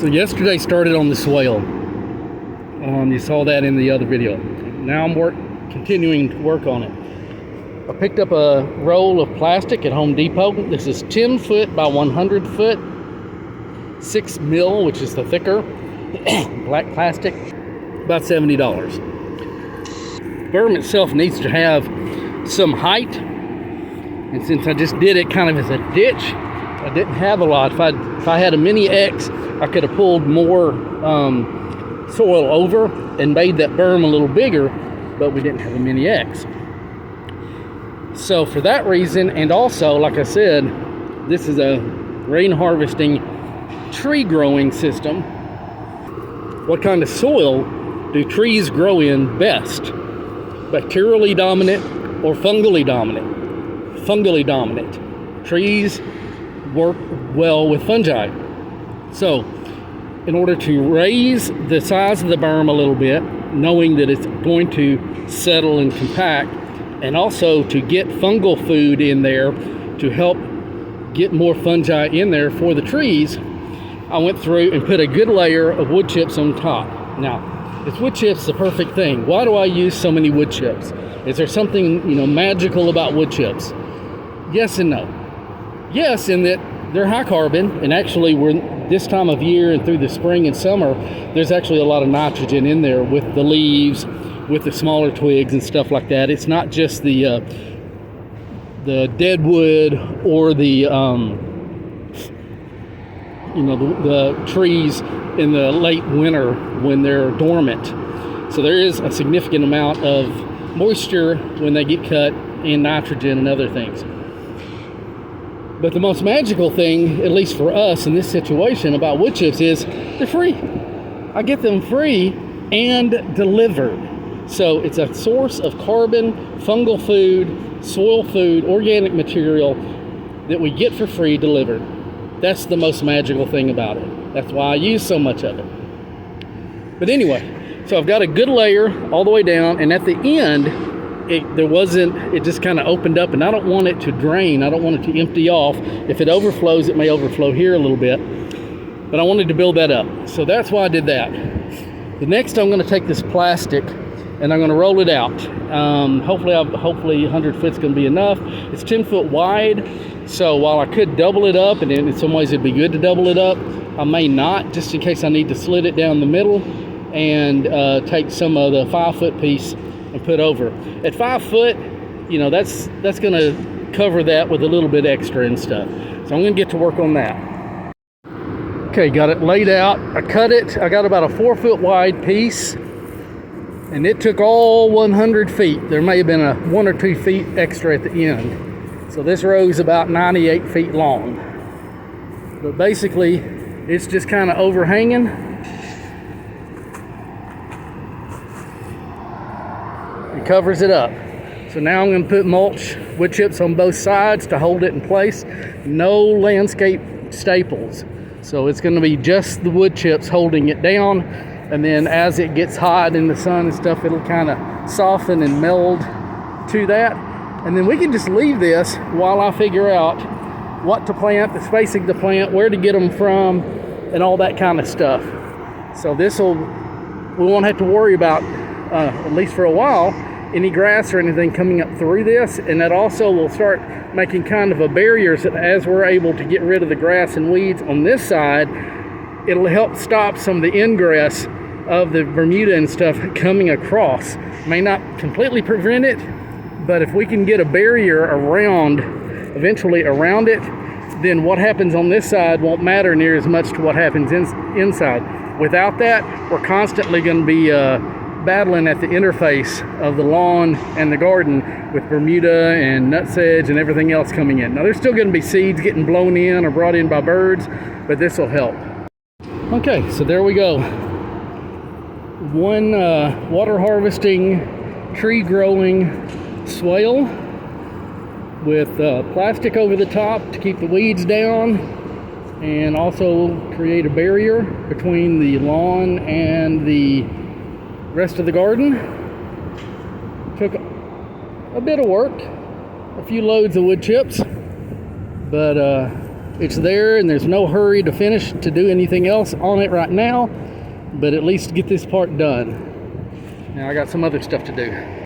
So yesterday started on the swale. You saw that in the other video. Now I'm continuing to work on it. I picked up a roll of plastic at Home Depot. This is 10 foot by 100 foot, 6 mil, which is the thicker black plastic, about $70. Berm itself needs to have some height, and since I just did it kind of as a ditch, I didn't have a lot. If I had a mini X, I could have pulled more soil over and made that berm a little bigger, but we didn't have a mini X. So for that reason, and also, like I said, this is a rain harvesting tree growing system. What kind of soil do trees grow in best? Bacterially dominant or fungally dominant? Fungally dominant. Trees work well with fungi. So in order to raise the size of the berm a little bit, knowing that it's going to settle and compact, and also to get fungal food in there to help get more fungi in there for the trees, I went through and put a good layer of wood chips on top. Now, is wood chips the perfect thing? Why do I use so many wood chips? Is there something, magical about wood chips? Yes and no. Yes, in that they're high carbon, and actually we're this time of year and through the spring and summer, there's actually a lot of nitrogen in there with the leaves, with the smaller twigs and stuff like that. It's not just the dead wood or the trees in the late winter when they're dormant. So there is a significant amount of moisture when they get cut, and nitrogen and other things. But the most magical thing, at least for us in this situation about wood chips, is they're free. I get them free and delivered. So it's a source of carbon, fungal food, soil food, organic material that we get for free delivered. That's the most magical thing about it. That's why I use so much of it. But anyway, so I've got a good layer all the way down, and at the end, it just kind of opened up, and I don't want it to drain. I don't want it to empty off. If it overflows, it may overflow here a little bit, but I wanted to build that up. So that's why I did that. The next, I'm going to take this plastic and I'm going to roll it out. Hopefully 100 foot's going to be enough. It's 10 foot wide, so while I could double it up, and in some ways it'd be good to double it up, I may not, just in case I need to slit it down the middle and take some of the 5 foot piece and put over. At 5 foot, that's going to cover that with a little bit extra and stuff. So I'm going to get to work on that. Okay, got it laid out. I cut it. I got about a 4 foot wide piece, and it took all 100 feet. There may have been a 1 or 2 feet extra at the end. So this row is about 98 feet long. But basically, it's just kind of overhanging. It covers it up. So now I'm going to put mulch, wood chips on both sides to hold it in place. No landscape staples. So it's going to be just the wood chips holding it down. And then as it gets hot in the sun and stuff, it'll kind of soften and meld to that. And then we can just leave this while I figure out what to plant, the spacing to plant, where to get them from, and all that kind of stuff. So we won't have to worry about, at least for a while, any grass or anything coming up through this. And that also will start making kind of a barrier, so that as we're able to get rid of the grass and weeds on this side, it'll help stop some of the ingress of the Bermuda and stuff coming across. May not completely prevent it, but if we can get a barrier eventually around it, then what happens on this side won't matter near as much to what happens inside. Without that, we're constantly going to be battling at the interface of the lawn and the garden with Bermuda and nutsedge and everything else coming in. Now there's still going to be seeds getting blown in or brought in by birds, but this will help. Okay, so there we go. One water harvesting, tree growing swale with plastic over the top to keep the weeds down, and also create a barrier between the lawn and the rest of the garden. Took a bit of work, a few loads of wood chips, but It's there, and there's no hurry to finish to do anything else on it right now, but at least get this part done. Now I got some other stuff to do.